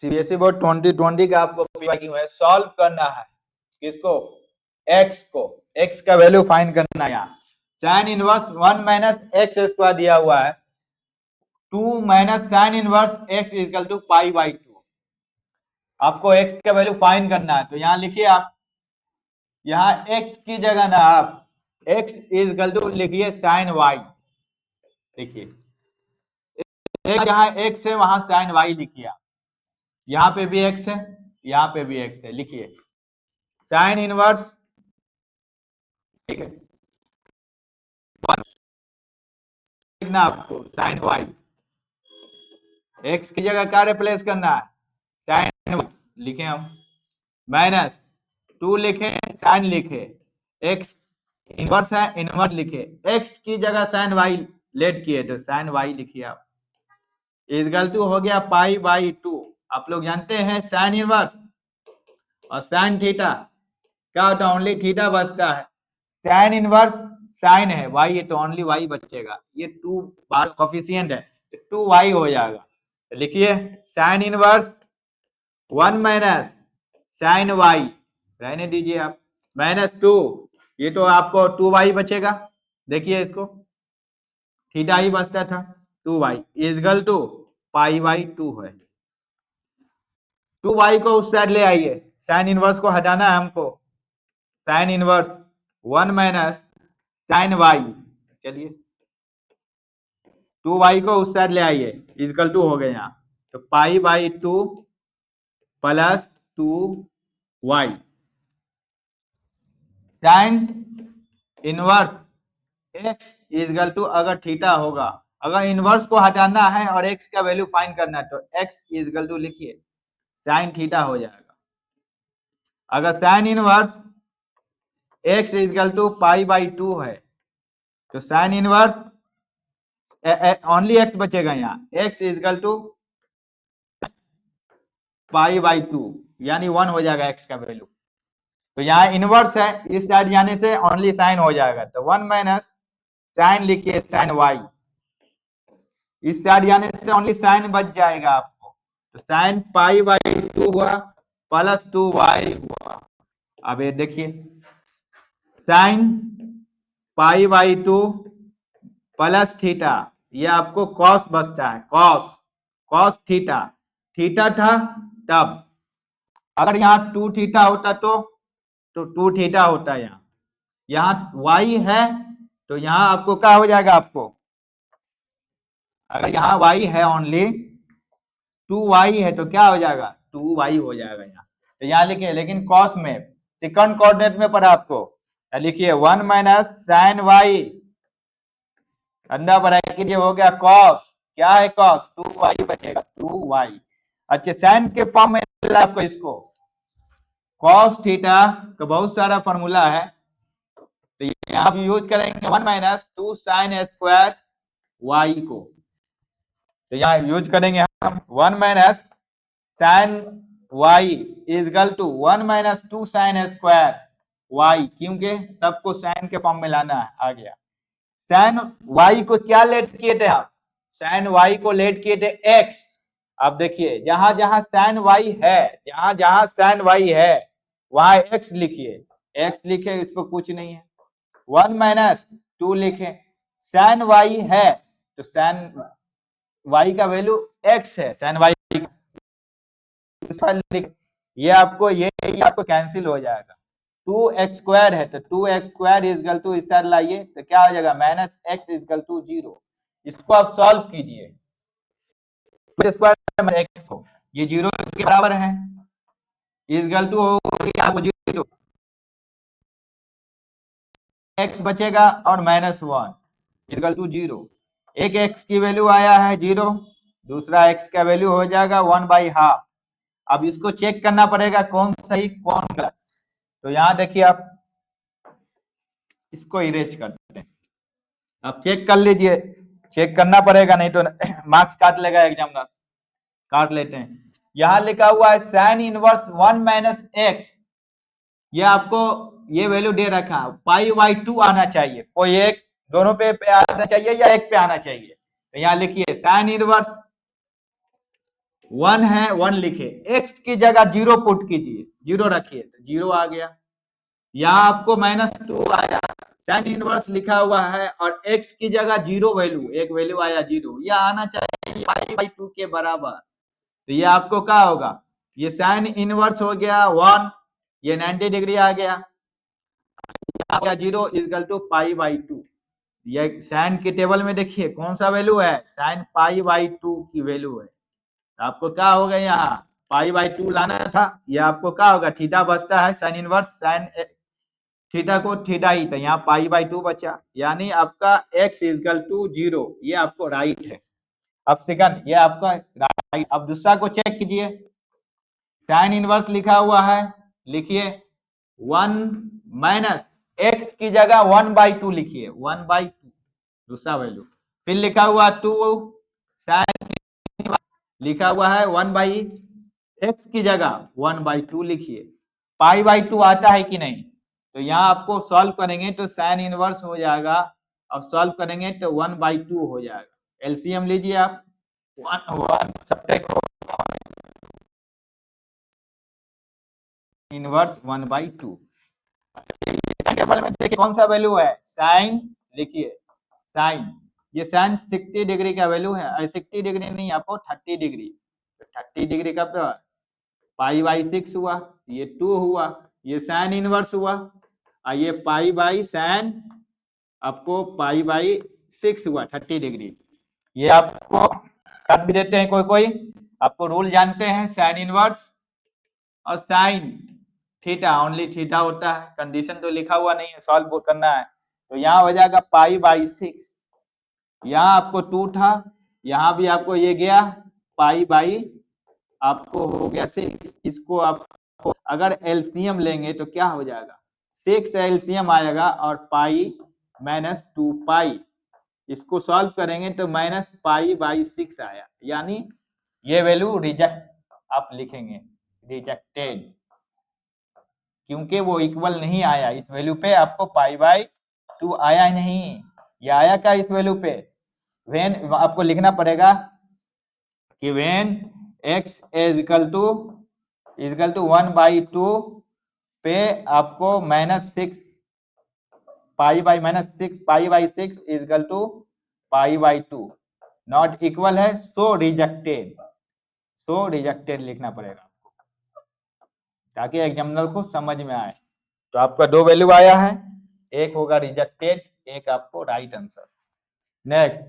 CBSE board 2020 का आपको PYQ है, सॉल्व करना है किसको, एक्स को, एक्स का वैल्यू फाइंड करना है। यहाँ sine inverse 1 minus x square दिया हुआ है, 2 minus sine inverse x equal to pi by 2। आपको एक्स का वैल्यू फाइंड करना है, तो यहाँ लिखिए आप, यहाँ एक्स की जगह ना आप एक्स इक्वल टू लिखिए साइन वाई, देखिए जहां एक्स है वहां साइन वाई लिखिए आप, यहाँ पे भी एक्स है, यहाँ पे भी एक्स है, लिखिए साइन इनवर्स, ठीक है लिखना आपको साइन वाई, एक्स की जगह क्या रिप्लेस करना है, साइन वाई लिखे हम, माइनस 2 लिखे, साइन लिखे, एक्स इनवर्स है, इनवर्स लिखे, एक्स की जगह साइन वाई लेट किए तो साइन वाई लिखिए आप, इक्वल टू हो गया पाई बाई 2। आप लोग जानते हैं साइन इनवर्स और साइन थीटा क्या होता है, ओनली थीटा बचता है, साइन इनवर्स साइन है वाई है तो ओनली वाई बचेगा, ये 2 बार कोफिशिएंट है तो 2 वाई हो जाएगा। तो लिखिए sine inverse 1 minus sine y, रहने दीजिए आप, माइनस 2, ये तो आपको 2 वाई बचेगा, देखिए इसको थीटा ही बचता था, 2 y equal to pi by 2 है। 2 वाई को उस साइड ले आइए, साइन इनवर्स को हटाना है हमको, sine inverse 1 minus sine y, चलिए 2 वाई को उस साइड ले आइए, इक्वल टू हो गए यहाँ, तो pi by 2 plus 2 y, sine inverse x equal to, अगर थीटा होगा, अगर इनवर्स को हटाना है और एक्स का वैल्यू फाइंड करना है तो एक्स इक्वल टू लिखिए साइन थीटा हो जाएगा। अगर sine inverse x equal to pi by 2 है तो साइन इनवर्स ओनली एक्स बचेगा, यहाँ x equal to pi by 2 यानी 1 हो जाएगा एक्स का वैल्यू, तो यहाँ इनवर्स है, इस साइड जाने से ओनली साइन हो जाएगा, तो 1 माइनस साइन लिखिए साइन वाई, इस साइड जाने से ओनली साइन बच जाएगा आपको, तो साइन पाई बाई 2 हुआ प्लस 2 वाई हुआ। अब ये देखिए sine pi by 2 plus theta, ये आपको कॉस बचता है, कॉस कॉस थीटा, थीटा था तब, अगर यहाँ 2 थीटा होता तो 2 थीटा होता है, यहाँ वाई है तो यहाँ आपको क्या हो जाएगा, आपको अगर यहाँ वाई है ओनली 2 वाई है तो क्या हो जाएगा 2 वाई हो जाएगा यहाँ, तो यहाँ लिखिए, लेकिन कॉस में सेकंड कोऑर्डिनेट में पढ़ा आपको, लिखिए 1 माइनस साइन वाई अंदर ब्रैकेट कीजिए, हो गया कॉस, क्या है कॉस 2 वाई बचेगा 2 वाई। अच्छा साइन के फॉर्म में आपको इसको कॉस थीटा का बहुत सारा फॉर्मूला है, तो यहाँ आप यूज करेंगे 1 माइनस 2 साइन स्क्वायर वाई को, तो यहाँ यूज करेंगे हम 1 minus sine y equal to 1 minus 2 sine square y, क्योंकि सबको साइन के फॉर्म में लाना है, आ गया। साइन वाई को क्या लेट किए थे आप, साइन वाई को लेट किए थे एक्स, अब देखिए जहां जहां साइन वाई है, जहां जहां साइन वाई है वहां एक्स लिखिए, एक्स लिखे इसको कुछ नहीं है, 1 माइनस 2 लिखे, साइन वाई है तो साइन वाई का वैल्यू एक्स है, साइन वाई ये आपको कैंसिल हो जाएगा, 2x स्क्वायर है तो 2x स्क्वायर इक्वल टू, इस तरह लाइए तो क्या हो जाएगा माइनस एक्स इक्वल टू 0, इसको आप सॉल्व कीजिए, ये 0 के बराबर है, इक्वल टू हो गया 0, x बचेगा और माइनस 1 इक्वल टू 0, एक x की वैल्यू आया है 0, दूसरा x का वैल्यू हो जाएगा 1/2। अब इसको चेक करना पड़ेगा कौन सही कौन गलत, तो यहां देखिए आप इसको इरेज करते हैं, आप चेक कर लीजिए, चेक करना पड़ेगा नहीं तो मार्क्स काट लेगा एग्जामिनर, काट लेते हैं। यहां लिखा हुआ है साइन इनवर्स 1 माइनस एक्स, ये आपको ये वैल्यू दे रखा है, पाई बाई 2 आना चाहिए, कोई एक दोनों पे आना चाहिए या एक पे आना चाहिए, तो यहाँ लिखिए साइन इनवर्स 1 है, 1 लिखे, x की जगह 0 पुट कीजिए, 0 रखिए तो 0 आ गया। यहाँ आपको -2 आया, साइन इनवर्स लिखा हुआ है और x की जगह 0 वैल्यू, एक वैल्यू आया 0, यह आना चाहिए π/2 के बराबर। तो ये आपको क्या होगा, ये साइन इनवर्स हो गया 1, ये 90 डिग्री आ गया, 0 इक्वल टू π/2। ये साइन के टेबल में देखिए कौन सा वैल्यू है, साइन π/2 की वैल्यू है। आपको क्या होगा, यहाँ π/2 लाना था, ये आपको क्या होगा, थीटा बचता है, साइन इनवर्स साइन थीटा को थीटा ही, तो यहाँ π/2 बचा, यानी आपका x इक्वल टू 0, ये आपको राइट है। अब सेकंड, ये आपका राइट। अब दूसरा को चेक कीजिए, साइन इनवर्स लिखा हुआ है, लिखिए 1 माइनस x की जगह 1/2 लिखिए, 1/2 दूसरा वैल्यू, फिर लिखा हुआ 2 साइन लिखा हुआ है 1/x की जगह 1/2 लिखिए। π/2 आता है कि नहीं, तो यहाँ आपको सॉल्व करेंगे तो साइन इनवर्स हो जाएगा, अब सॉल्व करेंगे तो 1/2 हो जाएगा। एलसीएम लीजिए आप, 1 सब्ट्रैक्ट इनवर्स 1/2। टेबल में देखिए कौन सा वैल्यू है, साइन लिखिए, साइन, ये साइन 60 डिग्री का वैल्यू है, 60 डिग्री नहीं, आपको 30 डिग्री, 30 डिग्री का π/6 हुआ, ये 2 हुआ, ये साइन इनवर्स हुआ, और ये π/sin आपको π/6 हुआ 30 डिग्री। ये आपको कर भी देते हैं कोई कोई, आपको रूल जानते हैं, साइन इनवर्स और साइन थीटा, ओनली थीटा होता है, कंडीशन तो लिखा हुआ नहीं है, सॉल्व करना है। तो यहाँ हो जाएगा π/6, यहाँ आपको 2 था, यहाँ भी आपको ये गया π/, आपको हो गया 6, इसको आपको अगर एलसीएम लेंगे तो क्या हो जाएगा, 6 एलसीएम आएगा और π-2π, इसको सॉल्व करेंगे तो -π/6 आया, यानी ये वैल्यू रिजेक्ट आप लिखेंगे, रिजेक्टेड, क्योंकि वो इक्वल नहीं आया, इस वैल्यू पे आपको π/2 आया नहीं, ये आया क्या इस वैल्यू पे, वेन आपको लिखना पड़ेगा कि when x is equal to 1/2 पे आपको -6 π/6 is equal to π/2 not equal है, सो रिजेक्टेड लिखना पड़ेगा आपको, ताकि एग्जामिनर को समझ में आए। तो आपका 2 वैल्यू आया है, एक होगा रिजेक्टेड, एक आपको राइट आंसर। नेक्स्ट,